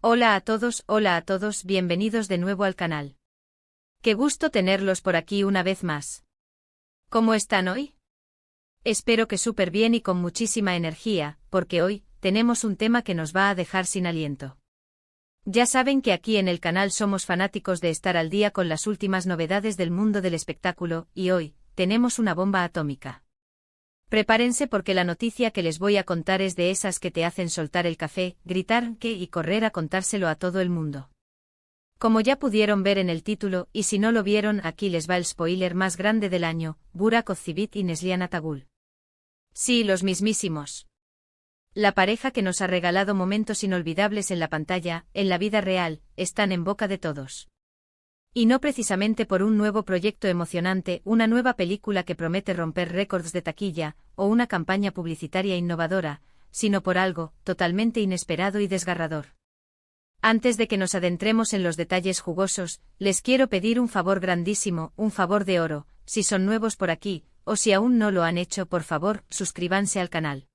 Hola a todos, bienvenidos de nuevo al canal. Qué gusto tenerlos por aquí una vez más. ¿Cómo están hoy? Espero que súper bien y con muchísima energía, porque hoy tenemos un tema que nos va a dejar sin aliento. Ya saben que aquí en el canal somos fanáticos de estar al día con las últimas novedades del mundo del espectáculo, y hoy tenemos una bomba atómica. Prepárense porque la noticia que les voy a contar es de esas que te hacen soltar el café, gritar que y correr a contárselo a todo el mundo. Como ya pudieron ver en el título, y si no lo vieron, aquí les va el spoiler más grande del año: Burak Özçivit y Neslihan Atagül. Sí, los mismísimos. La pareja que nos ha regalado momentos inolvidables en la pantalla, en la vida real, están en boca de todos. Y no precisamente por un nuevo proyecto emocionante, una nueva película que promete romper récords de taquilla, o una campaña publicitaria innovadora, sino por algo totalmente inesperado y desgarrador. Antes de que nos adentremos en los detalles jugosos, les quiero pedir un favor grandísimo, un favor de oro: si son nuevos por aquí, o si aún no lo han hecho, por favor, suscríbanse al canal.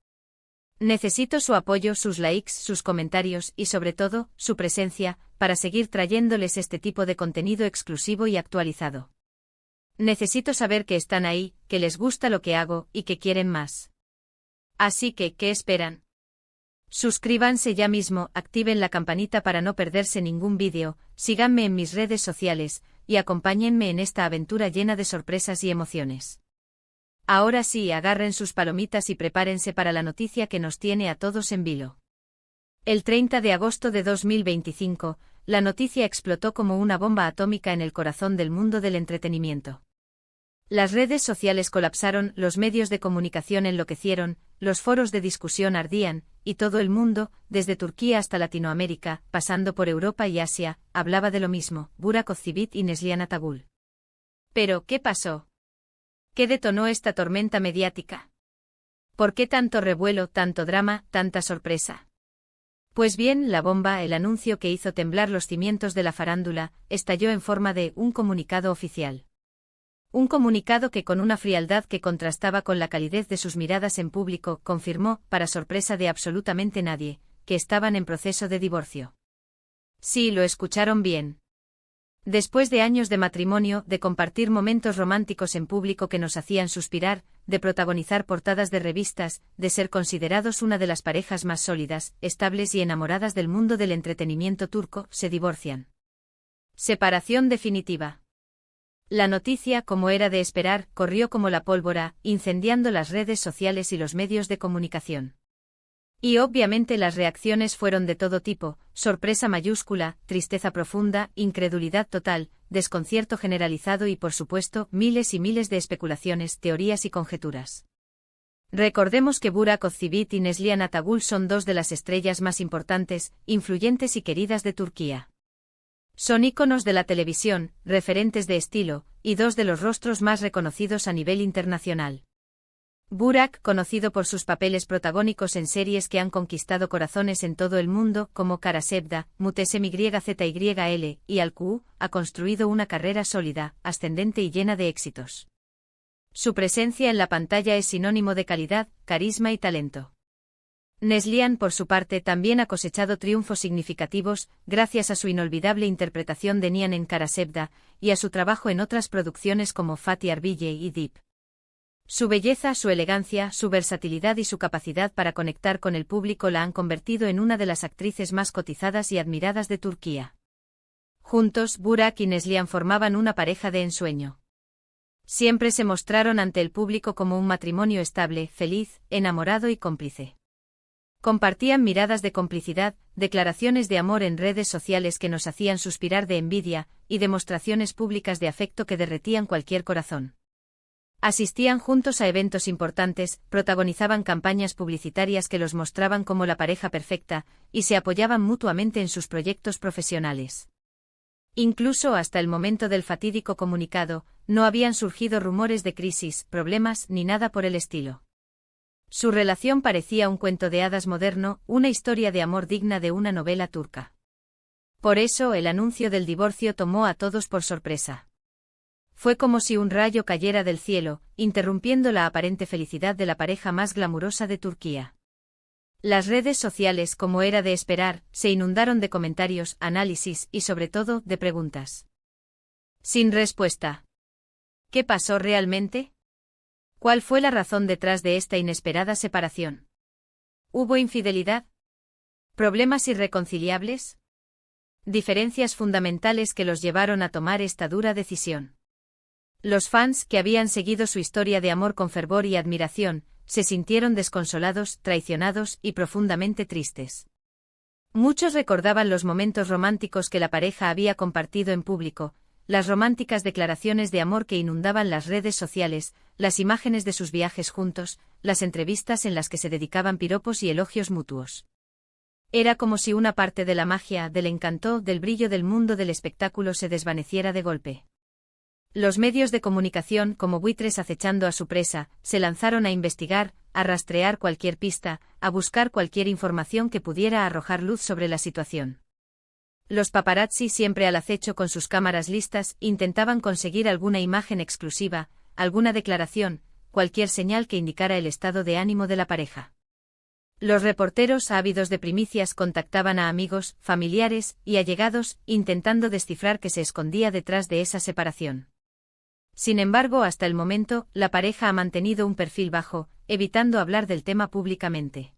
Necesito su apoyo, sus likes, sus comentarios y sobre todo, su presencia, para seguir trayéndoles este tipo de contenido exclusivo y actualizado. Necesito saber que están ahí, que les gusta lo que hago y que quieren más. Así que, ¿qué esperan? Suscríbanse ya mismo, activen la campanita para no perderse ningún vídeo, síganme en mis redes sociales, y acompáñenme en esta aventura llena de sorpresas y emociones. Ahora sí, agarren sus palomitas y prepárense para la noticia que nos tiene a todos en vilo. El 30 de agosto de 2025, la noticia explotó como una bomba atómica en el corazón del mundo del entretenimiento. Las redes sociales colapsaron, los medios de comunicación enloquecieron, los foros de discusión ardían, y todo el mundo, desde Turquía hasta Latinoamérica, pasando por Europa y Asia, hablaba de lo mismo: Burak Özçivit y Neslihan Atagül. Pero, ¿qué pasó? ¿Qué detonó esta tormenta mediática? ¿Por qué tanto revuelo, tanto drama, tanta sorpresa? Pues bien, la bomba, el anuncio que hizo temblar los cimientos de la farándula, estalló en forma de un comunicado oficial. Un comunicado que, con una frialdad que contrastaba con la calidez de sus miradas en público, confirmó, para sorpresa de absolutamente nadie, que estaban en proceso de divorcio. Sí, lo escucharon bien. Después de años de matrimonio, de compartir momentos románticos en público que nos hacían suspirar, de protagonizar portadas de revistas, de ser considerados una de las parejas más sólidas, estables y enamoradas del mundo del entretenimiento turco, se divorcian. Separación definitiva. La noticia, como era de esperar, corrió como la pólvora, incendiando las redes sociales y los medios de comunicación. Y obviamente las reacciones fueron de todo tipo: sorpresa mayúscula, tristeza profunda, incredulidad total, desconcierto generalizado y por supuesto, miles y miles de especulaciones, teorías y conjeturas. Recordemos que Burak Özçivit y Neslihan Atagül son dos de las estrellas más importantes, influyentes y queridas de Turquía. Son íconos de la televisión, referentes de estilo, y dos de los rostros más reconocidos a nivel internacional. Burak, conocido por sus papeles protagónicos en series que han conquistado corazones en todo el mundo, como Kara Sevda, Mutesi MYZYL, y Al-Ku, ha construido una carrera sólida, ascendente y llena de éxitos. Su presencia en la pantalla es sinónimo de calidad, carisma y talento. Neslihan, por su parte, también ha cosechado triunfos significativos, gracias a su inolvidable interpretación de Nihan en Kara Sevda, y a su trabajo en otras producciones como Fatih Arbiye y Deep. Su belleza, su elegancia, su versatilidad y su capacidad para conectar con el público la han convertido en una de las actrices más cotizadas y admiradas de Turquía. Juntos, Burak y Neslihan formaban una pareja de ensueño. Siempre se mostraron ante el público como un matrimonio estable, feliz, enamorado y cómplice. Compartían miradas de complicidad, declaraciones de amor en redes sociales que nos hacían suspirar de envidia, y demostraciones públicas de afecto que derretían cualquier corazón. Asistían juntos a eventos importantes, protagonizaban campañas publicitarias que los mostraban como la pareja perfecta, y se apoyaban mutuamente en sus proyectos profesionales. Incluso hasta el momento del fatídico comunicado, no habían surgido rumores de crisis, problemas ni nada por el estilo. Su relación parecía un cuento de hadas moderno, una historia de amor digna de una novela turca. Por eso el anuncio del divorcio tomó a todos por sorpresa. Fue como si un rayo cayera del cielo, interrumpiendo la aparente felicidad de la pareja más glamurosa de Turquía. Las redes sociales, como era de esperar, se inundaron de comentarios, análisis y sobre todo, de preguntas. Sin respuesta. ¿Qué pasó realmente? ¿Cuál fue la razón detrás de esta inesperada separación? ¿Hubo infidelidad? ¿Problemas irreconciliables? Diferencias fundamentales que los llevaron a tomar esta dura decisión. Los fans, que habían seguido su historia de amor con fervor y admiración, se sintieron desconsolados, traicionados y profundamente tristes. Muchos recordaban los momentos románticos que la pareja había compartido en público, las románticas declaraciones de amor que inundaban las redes sociales, las imágenes de sus viajes juntos, las entrevistas en las que se dedicaban piropos y elogios mutuos. Era como si una parte de la magia, del encanto, del brillo del mundo del espectáculo se desvaneciera de golpe. Los medios de comunicación, como buitres acechando a su presa, se lanzaron a investigar, a rastrear cualquier pista, a buscar cualquier información que pudiera arrojar luz sobre la situación. Los paparazzi, siempre al acecho con sus cámaras listas, intentaban conseguir alguna imagen exclusiva, alguna declaración, cualquier señal que indicara el estado de ánimo de la pareja. Los reporteros, ávidos de primicias, contactaban a amigos, familiares y allegados, intentando descifrar qué se escondía detrás de esa separación. Sin embargo, hasta el momento, la pareja ha mantenido un perfil bajo, evitando hablar del tema públicamente.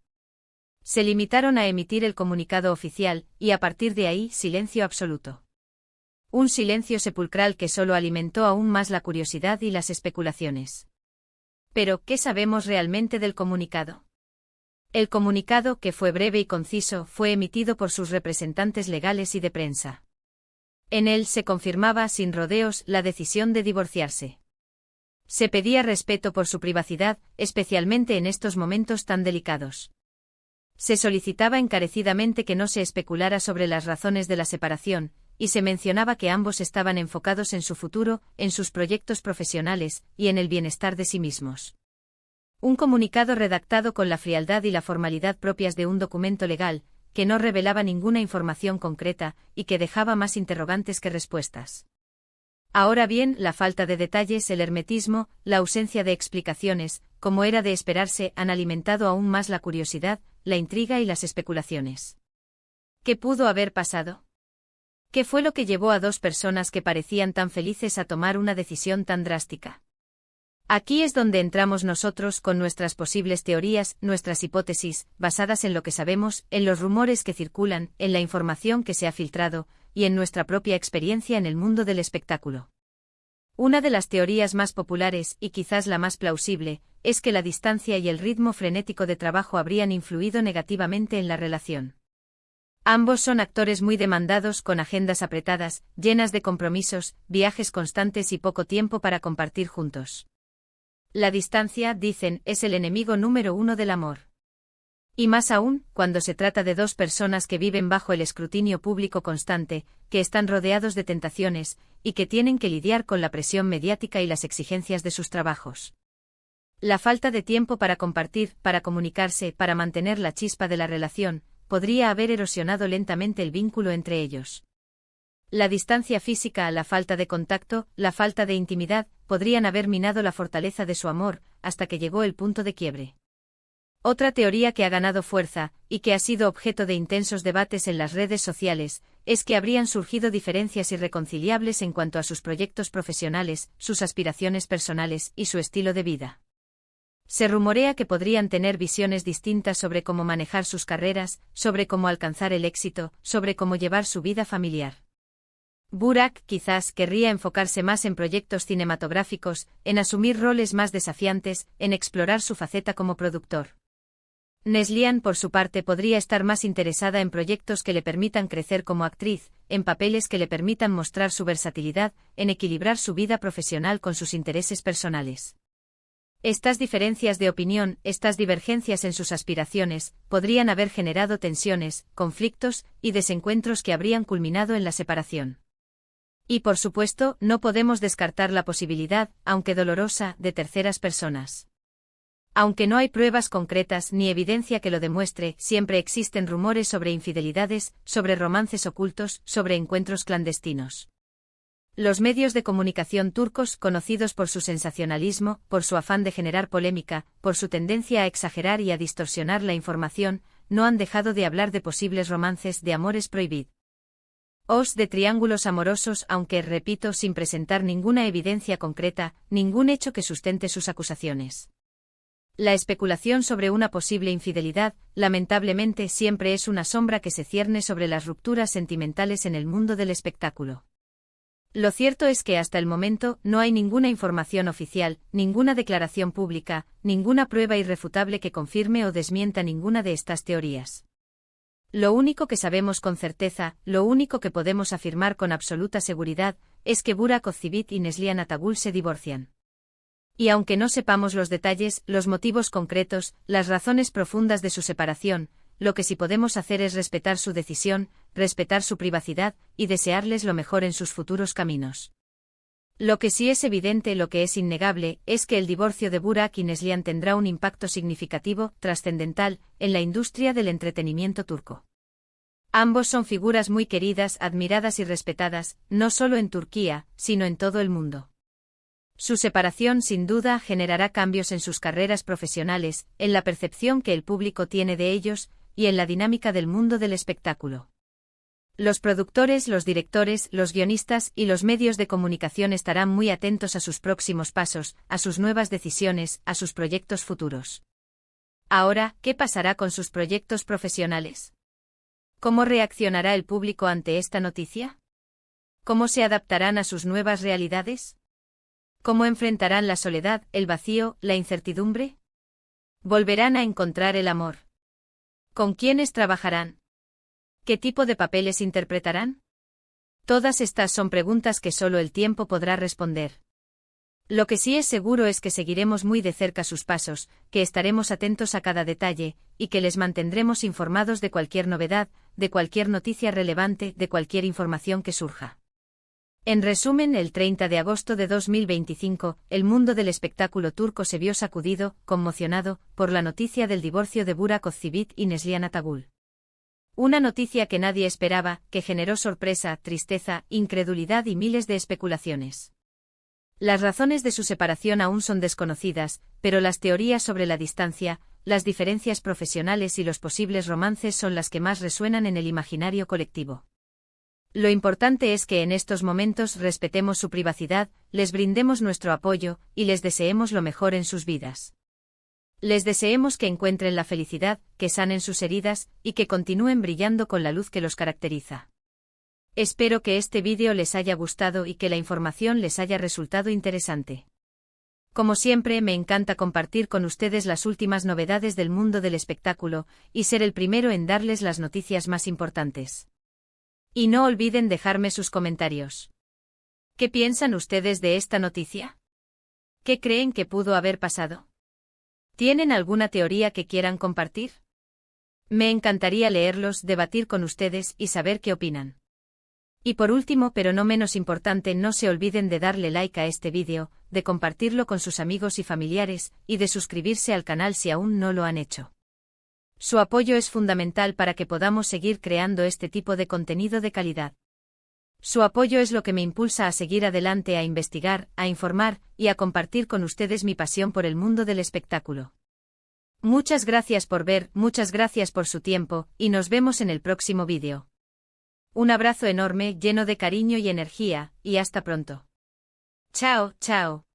Se limitaron a emitir el comunicado oficial, y a partir de ahí, silencio absoluto. Un silencio sepulcral que solo alimentó aún más la curiosidad y las especulaciones. Pero, ¿qué sabemos realmente del comunicado? El comunicado, que fue breve y conciso, fue emitido por sus representantes legales y de prensa. En él se confirmaba sin rodeos la decisión de divorciarse. Se pedía respeto por su privacidad, especialmente en estos momentos tan delicados. Se solicitaba encarecidamente que no se especulara sobre las razones de la separación, y se mencionaba que ambos estaban enfocados en su futuro, en sus proyectos profesionales, y en el bienestar de sí mismos. Un comunicado redactado con la frialdad y la formalidad propias de un documento legal, que no revelaba ninguna información concreta, y que dejaba más interrogantes que respuestas. Ahora bien, la falta de detalles, el hermetismo, la ausencia de explicaciones, como era de esperarse, han alimentado aún más la curiosidad, la intriga y las especulaciones. ¿Qué pudo haber pasado? ¿Qué fue lo que llevó a dos personas que parecían tan felices a tomar una decisión tan drástica? Aquí es donde entramos nosotros con nuestras posibles teorías, nuestras hipótesis, basadas en lo que sabemos, en los rumores que circulan, en la información que se ha filtrado, y en nuestra propia experiencia en el mundo del espectáculo. Una de las teorías más populares, y quizás la más plausible, es que la distancia y el ritmo frenético de trabajo habrían influido negativamente en la relación. Ambos son actores muy demandados, con agendas apretadas, llenas de compromisos, viajes constantes y poco tiempo para compartir juntos. La distancia, dicen, es el enemigo número uno del amor. Y más aún, cuando se trata de dos personas que viven bajo el escrutinio público constante, que están rodeados de tentaciones, y que tienen que lidiar con la presión mediática y las exigencias de sus trabajos. La falta de tiempo para compartir, para comunicarse, para mantener la chispa de la relación, podría haber erosionado lentamente el vínculo entre ellos. La distancia física, la falta de contacto, la falta de intimidad, podrían haber minado la fortaleza de su amor, hasta que llegó el punto de quiebre. Otra teoría que ha ganado fuerza, y que ha sido objeto de intensos debates en las redes sociales, es que habrían surgido diferencias irreconciliables en cuanto a sus proyectos profesionales, sus aspiraciones personales y su estilo de vida. Se rumorea que podrían tener visiones distintas sobre cómo manejar sus carreras, sobre cómo alcanzar el éxito, sobre cómo llevar su vida familiar. Burak quizás querría enfocarse más en proyectos cinematográficos, en asumir roles más desafiantes, en explorar su faceta como productor. Neslihan, por su parte, podría estar más interesada en proyectos que le permitan crecer como actriz, en papeles que le permitan mostrar su versatilidad, en equilibrar su vida profesional con sus intereses personales. Estas diferencias de opinión, estas divergencias en sus aspiraciones, podrían haber generado tensiones, conflictos y desencuentros que habrían culminado en la separación. Y por supuesto, no podemos descartar la posibilidad, aunque dolorosa, de terceras personas. Aunque no hay pruebas concretas ni evidencia que lo demuestre, siempre existen rumores sobre infidelidades, sobre romances ocultos, sobre encuentros clandestinos. Los medios de comunicación turcos, conocidos por su sensacionalismo, por su afán de generar polémica, por su tendencia a exagerar y a distorsionar la información, no han dejado de hablar de posibles romances, de amores prohibidos, de triángulos amorosos, aunque, repito, sin presentar ninguna evidencia concreta, ningún hecho que sustente sus acusaciones. La especulación sobre una posible infidelidad, lamentablemente, siempre es una sombra que se cierne sobre las rupturas sentimentales en el mundo del espectáculo. Lo cierto es que hasta el momento no hay ninguna información oficial, ninguna declaración pública, ninguna prueba irrefutable que confirme o desmienta ninguna de estas teorías. Lo único que sabemos con certeza, lo único que podemos afirmar con absoluta seguridad, es que Burak Ozceğit y Neslihan Atagül se divorcian. Y aunque no sepamos los detalles, los motivos concretos, las razones profundas de su separación, lo que sí podemos hacer es respetar su decisión, respetar su privacidad, y desearles lo mejor en sus futuros caminos. Lo que sí es evidente, lo que es innegable, es que el divorcio de Burak y Neslihan tendrá un impacto significativo, trascendental, en la industria del entretenimiento turco. Ambos son figuras muy queridas, admiradas y respetadas, no solo en Turquía, sino en todo el mundo. Su separación sin duda generará cambios en sus carreras profesionales, en la percepción que el público tiene de ellos, y en la dinámica del mundo del espectáculo. Los productores, los directores, los guionistas y los medios de comunicación estarán muy atentos a sus próximos pasos, a sus nuevas decisiones, a sus proyectos futuros. Ahora, ¿qué pasará con sus proyectos profesionales? ¿Cómo reaccionará el público ante esta noticia? ¿Cómo se adaptarán a sus nuevas realidades? ¿Cómo enfrentarán la soledad, el vacío, la incertidumbre? ¿Volverán a encontrar el amor? ¿Con quiénes trabajarán? ¿Qué tipo de papeles interpretarán? Todas estas son preguntas que solo el tiempo podrá responder. Lo que sí es seguro es que seguiremos muy de cerca sus pasos, que estaremos atentos a cada detalle, y que les mantendremos informados de cualquier novedad, de cualquier noticia relevante, de cualquier información que surja. En resumen, el 30 de agosto de 2025, el mundo del espectáculo turco se vio sacudido, conmocionado, por la noticia del divorcio de Burak Ozceğit y Neslihan Atagül. Una noticia que nadie esperaba, que generó sorpresa, tristeza, incredulidad y miles de especulaciones. Las razones de su separación aún son desconocidas, pero las teorías sobre la distancia, las diferencias profesionales y los posibles romances son las que más resuenan en el imaginario colectivo. Lo importante es que en estos momentos respetemos su privacidad, les brindemos nuestro apoyo, y les deseemos lo mejor en sus vidas. Les deseemos que encuentren la felicidad, que sanen sus heridas, y que continúen brillando con la luz que los caracteriza. Espero que este vídeo les haya gustado y que la información les haya resultado interesante. Como siempre, me encanta compartir con ustedes las últimas novedades del mundo del espectáculo, y ser el primero en darles las noticias más importantes. Y no olviden dejarme sus comentarios. ¿Qué piensan ustedes de esta noticia? ¿Qué creen que pudo haber pasado? ¿Tienen alguna teoría que quieran compartir? Me encantaría leerlos, debatir con ustedes y saber qué opinan. Y por último, pero no menos importante, no se olviden de darle like a este vídeo, de compartirlo con sus amigos y familiares, y de suscribirse al canal si aún no lo han hecho. Su apoyo es fundamental para que podamos seguir creando este tipo de contenido de calidad. Su apoyo es lo que me impulsa a seguir adelante, a investigar, a informar, y a compartir con ustedes mi pasión por el mundo del espectáculo. Muchas gracias por ver, muchas gracias por su tiempo, y nos vemos en el próximo vídeo. Un abrazo enorme, lleno de cariño y energía, y hasta pronto. Chao, chao.